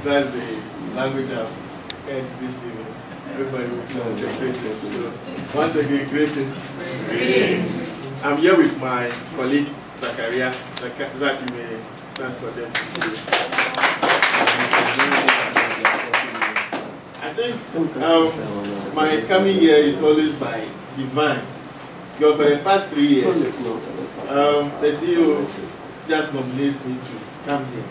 That's the language I've heard this evening. Everybody will say greetings. So, once again, greetings. Greetings. I'm here with my colleague, Zachariah. Zach, you may stand for them to see. I think my coming here is always by divine. Because for the past 3 years, the CEO just nominates me to come here.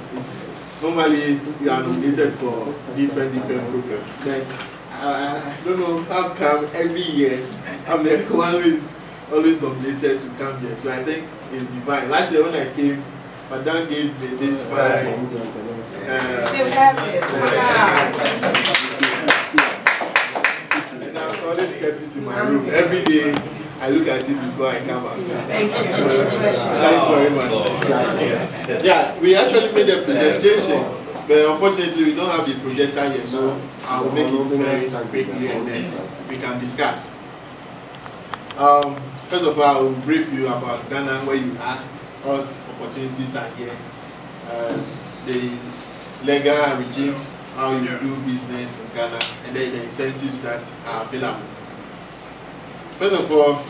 Normally, you are nominated for different programs. But I don't know how come every year I'm the one who is always nominated to come here. So I think it's divine. Last year when I came, Madame gave me this file. And I've always kept it in my room. Every day I look at it before I come out. Thank you. Thanks very much. Yeah, we actually made a presentation, but unfortunately we don't have the projector here, so I'll make it very quickly and then we can discuss. First of all, I will brief you about Ghana, where you are, what opportunities are here, the legal regimes, how you do business in Ghana, and then the incentives that are available. First of all,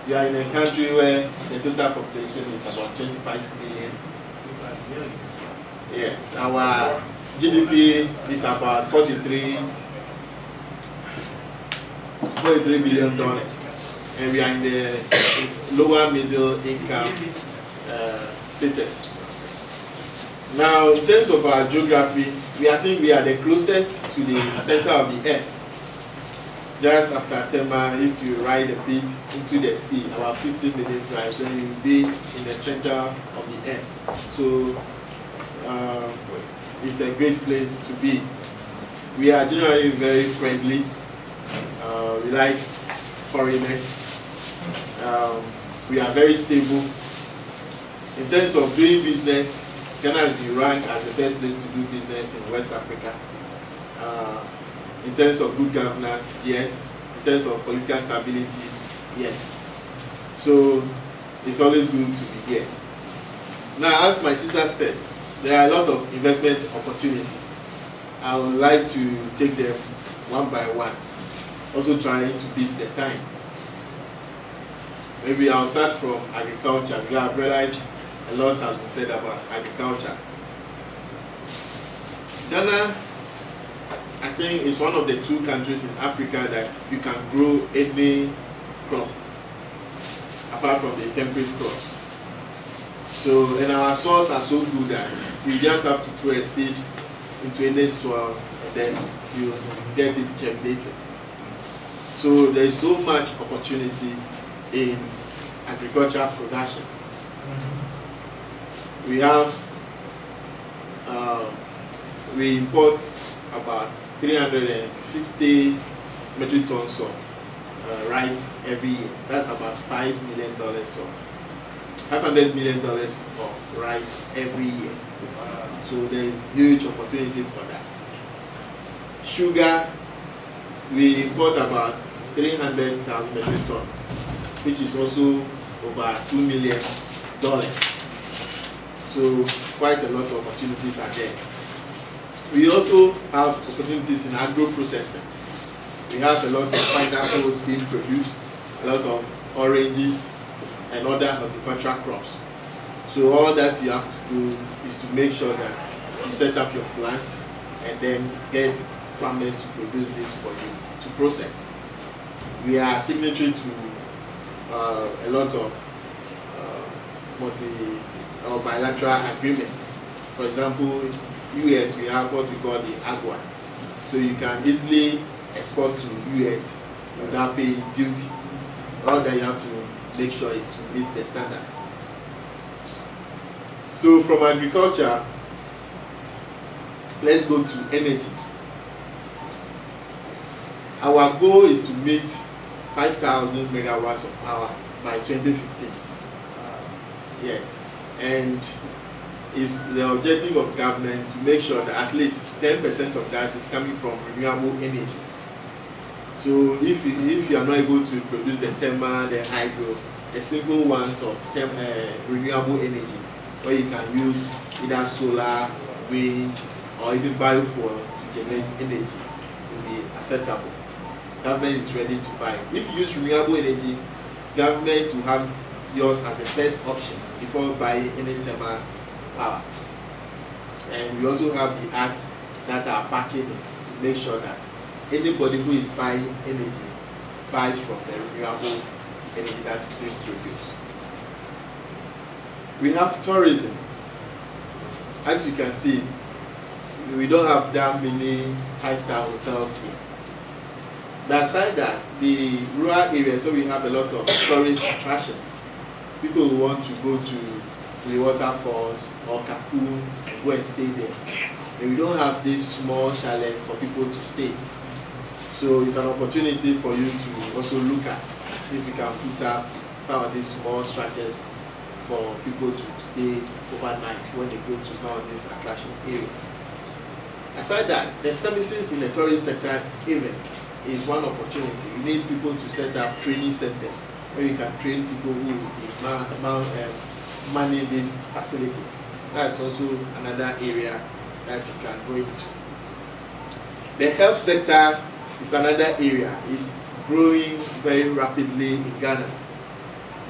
you are in a country where the total population is about 25 million. Yes, our GDP is about $43 billion, and we are in the lower middle income status. Now, in terms of our geography, I think we are the closest to the center of the earth. Just after Tema, if you ride a bit into the sea, about 15-minute drive, then you'll be in the center of the earth. So it's a great place to be. We are generally very friendly. We like foreigners. We are very stable. In terms of doing business, Ghana has been ranked as the best place to do business in West Africa. In terms of good governance, yes. In terms of political stability, yes. So it's always good to be here. Now, as my sister said, there are a lot of investment opportunities. I would like to take them one by one, also trying to beat the time. Maybe I'll start from agriculture, because I've realized a lot has been said about agriculture. Ghana, I think, is one of the 2 countries in Africa that you can grow any crop, apart from the temperate crops. So, and our soils are so good that you just have to throw a seed into any soil and then you get it germinated. So there is so much opportunity in agricultural production. We have, we import about 350 metric tons of rice every year. That's about $5 million $500 million of rice every year. So there is huge opportunity for that. Sugar, we import about 300,000 metric tons, which is also over $2 million. So quite a lot of opportunities are there. We also have opportunities in agro-processing. We have a lot of pineapples being produced, a lot of oranges, and other horticultural crops. So all that you have to do is to make sure that you set up your plant and then get farmers to produce this for you to process. We are signatory to a lot of bilateral agreements. For example, US, we have what we call the AGWA. So you can easily export to US without paying duty. All that you have to make sure is to meet the standards. So from agriculture, let's go to energy. Our goal is to meet 5,000 megawatts of power by 2015. Yes, and it's the objective of government to make sure that at least 10% of that is coming from renewable energy. So if you are not able to produce the thermal, the hydro, the simple ones of renewable energy, where you can use either solar, wind, or even biofuel to generate energy will be acceptable. Government is ready to buy. If you use renewable energy, government will have yours as the first option before buying any thermal power. And we also have the acts that are backing it to make sure that anybody who is buying energy buys from the renewable energy that is being produced. We have tourism. As you can see, we don't have that many 5-star hotels here. But aside that, the rural areas, so we have a lot of tourist attractions. People who want to go to the waterfalls or Cancun and go and stay there. And we don't have these small chalets for people to stay. So it's an opportunity for you to also look at if you can put up some of these small structures for people to stay overnight when they go to some of these attraction areas. Aside that, the services in the tourist sector even is one opportunity. You need people to set up training centers where you can train people who manage these facilities. That's also another area that you can go into. The health sector is another area. It's growing very rapidly in Ghana.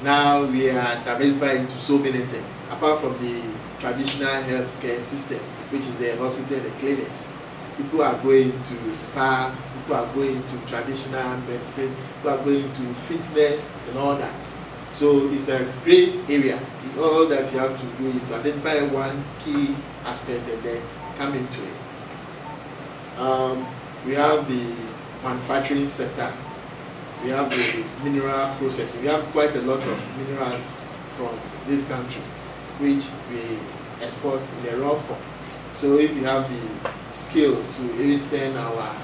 Now we are diversified into so many things. Apart from the traditional healthcare system, which is the hospital and the clinics, people are going to spa, people are going to traditional medicine, people are going to fitness and all that. So it's a great area. All that you have to do is to identify one key aspect and then come into it. We have the manufacturing sector. We have the mineral processing. We have quite a lot of minerals from this country, which we export in the raw form. So if you have the skill to even turn our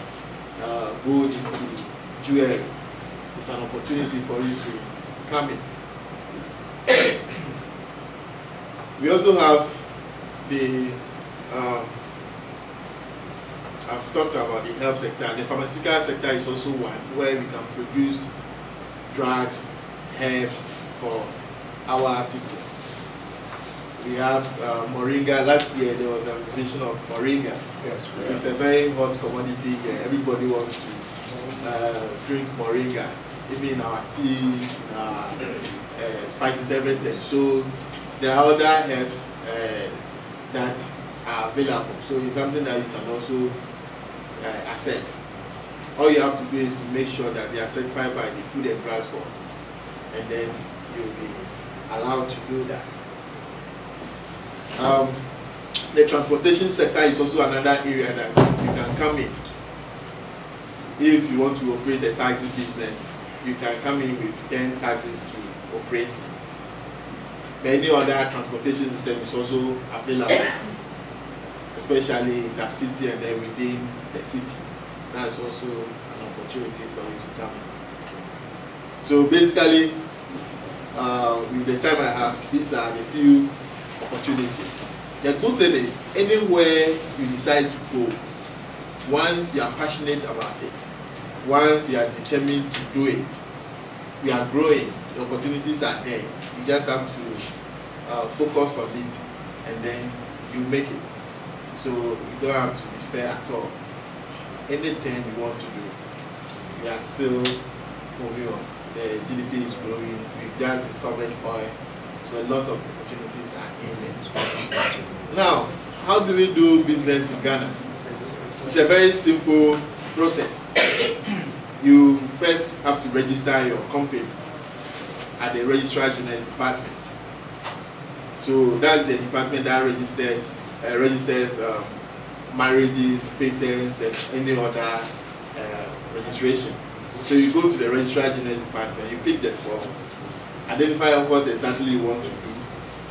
gold into jewelry, it's an opportunity for you to come in. We also have the I've talked about the health sector. The pharmaceutical sector is also one where we can produce drugs, herbs for our people. We have moringa. Last year there was an exhibition of moringa. Yes, it's a very hot commodity here. Everybody wants to drink moringa, even in our tea, in our spices, everything. So there are other herbs that are available. So it's something that you can also access. All you have to do is to make sure that they are certified by the Food and Drugs Board, and then you'll be allowed to do that. The transportation sector is also another area that you can come in. If you want to operate a taxi business, you can come in with 10 taxis to operate. Any other transportation system is also available, especially intercity and then within the city. That's also an opportunity for you to come in. So basically, with the time I have, these are the few opportunities. The good thing is, anywhere you decide to go, once you are passionate about it, once you are determined to do it, we are growing, the opportunities are there. You just have to focus on it, and then you make it. So you don't have to despair at all. Anything you want to do, we are still moving on. The GDP is growing. We've just discovered oil. So a lot of opportunities are in it. Now, how do we do business in Ghana? It's a very simple process. You first have to register your company at the Registrar General's Department. So that's the department that registers marriages, patents, and any other registration. So you go to the Registrar General's Department, you pick the form, identify what exactly you want to do,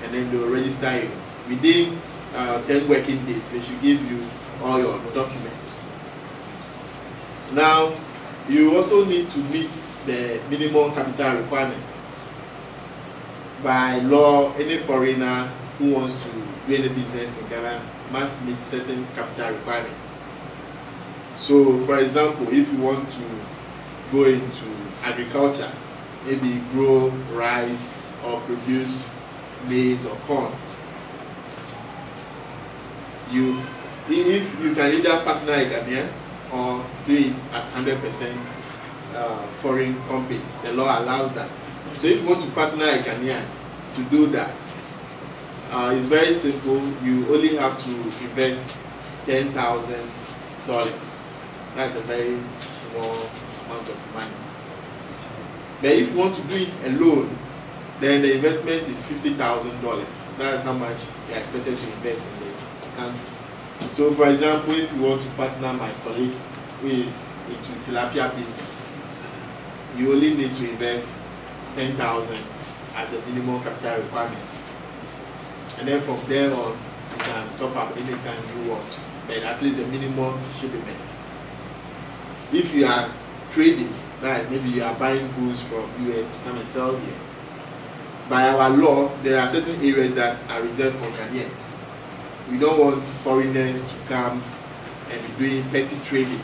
and then they will register you. Within 10 working days, they should give you all your documents. Now, you also need to meet the minimum capital requirement. By law, any foreigner who wants to do any business in Ghana must meet certain capital requirements. So, for example, if you want to go into agriculture, maybe grow rice or produce maize or corn, you if you can either partner a Ghanaian or do it as 100% foreign company, the law allows that. So if you want to partner a Ghanaian to do that, it's very simple. You only have to invest $10,000. That's a very small amount of money. But if you want to do it alone, then the investment is $50,000. That's how much you are expected to invest in the country. So, for example, if you want to partner my colleague who is into tilapia business, you only need to invest $10,000 as the minimum capital requirement. And then from there on, you can top up anytime you want. But at least the minimum should be met. If you are trading, right, maybe you are buying goods from US to come and sell here, by our law, there are certain areas that are reserved for Ghanaians. We don't want foreigners to come and be doing petty trading,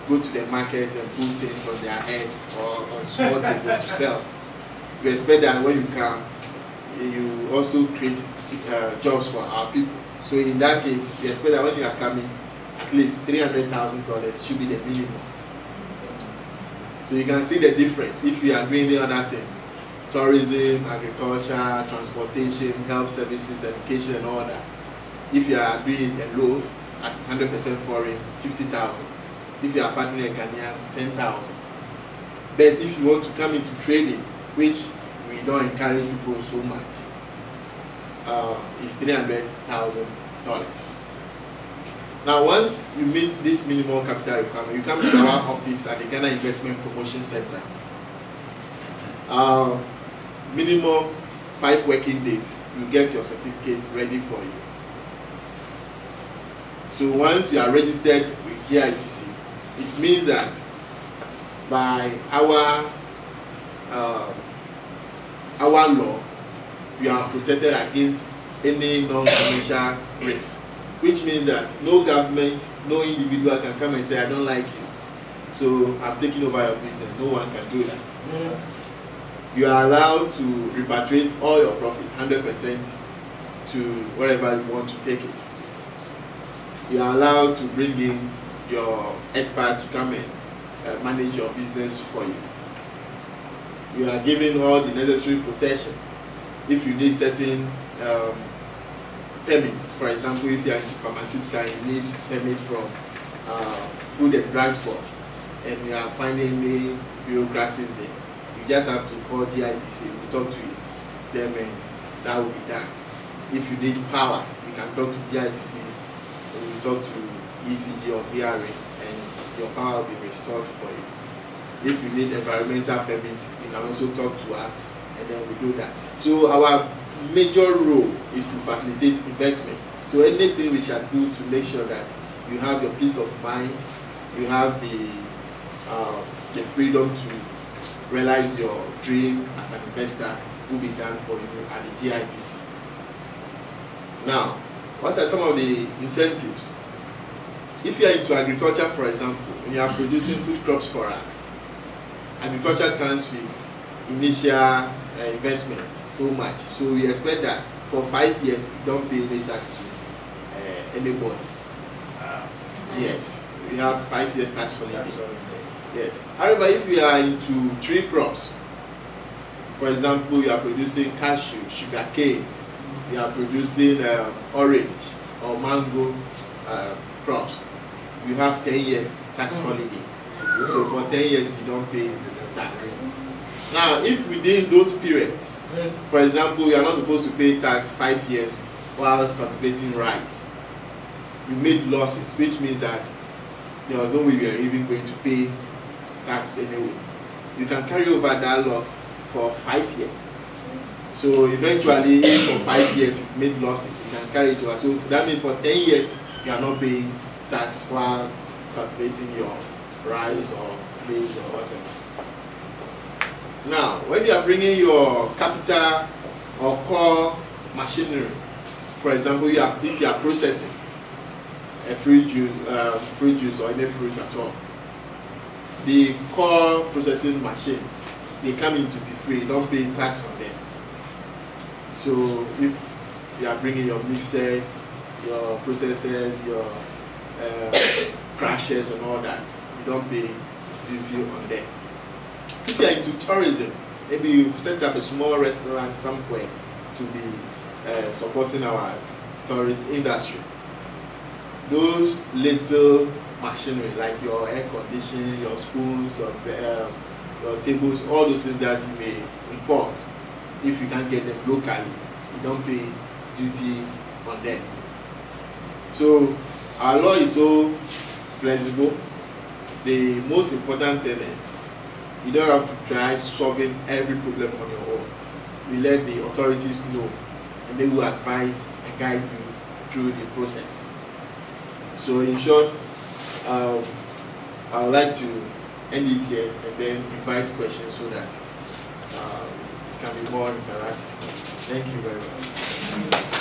go to the market and put things on their head or on small tables to sell. We expect that when you come, you also create jobs for our people. So in that case, we expect that when you are coming, at least $300,000 should be the minimum. So you can see the difference if you are doing the other thing. Tourism, agriculture, transportation, health services, education and all that. If you are doing it alone, as 100% foreign, 50,000. If you are partnering a Ghanaian, 10,000. But if you want to come into trading, which we don't encourage people so much, it's $300,000. Now, once you meet this minimum capital requirement, you come to our office at the Ghana Investment Promotion Center. Minimum 5 working days, you get your certificate ready for you. So once you are registered with GIPC, it means that by our law, you are protected against any non-commercial risk, which means that no government, no individual can come and say, I don't like you, so I'm taking over your business. No one can do that. You are allowed to repatriate all your profit, 100%, to wherever you want to take it. You are allowed to bring in your experts to come and manage your business for you. You are given all the necessary protection. If you need certain permits, for example, if you are into pharmaceutical, you need permit from Food and Drugs Board, and you are finding any bureaucracies there. You just have to call GIPC, we talk to them, and that will be done. If you need power, you can talk to GIPC, and you talk to ECG or VRA, and your power will be restored for you. If you need environmental permit, you can also talk to us, and then we do that. So our major role is to facilitate investment. So anything we shall do to make sure that you have your peace of mind, you have the freedom to realize your dream as an investor will be done for you at the GIPC. Now, what are some of the incentives? If you are into agriculture, for example, when you are producing food crops for us, agriculture comes with initial investment so much. So we expect that for 5 years, you don't pay any tax to anybody. Yes, we have 5 years tax holiday. Yes. However, if you are into tree crops, for example, you are producing cashew, sugar cane, you are producing orange or mango crops, you have 10 years tax holiday. So for 10 years, you don't pay tax. Now, if within those periods, for example, you are not supposed to pay tax 5 years whilst cultivating rice, you made losses, which means that there was no way you are even going to pay tax anyway. You can carry over that loss for 5 years. So eventually, for 5 years, you've made losses, you can carry it over. So that means for 10 years, you are not paying tax while cultivating your rice or maize or whatever. Now, when you are bringing your capital or core machinery, for example, if you are processing a fruit juice or any fruit at all, the core processing machines, they come in duty-free, you don't pay tax on them. So if you are bringing your mixers, your processors, your crashes and all that, you don't pay duty on them. If you are into tourism, maybe you've set up a small restaurant somewhere to be supporting our tourist industry. Those little machinery like your air conditioning, your spoons, your tables, all those things that you may import, if you can't get them locally, you don't pay duty on them. So our law is so flexible. The most important thing is you don't have to try solving every problem on your own. We let the authorities know, and they will advise and guide you through the process. So in short, I would like to end it here and then invite questions so that it can be more interactive. Thank you very much.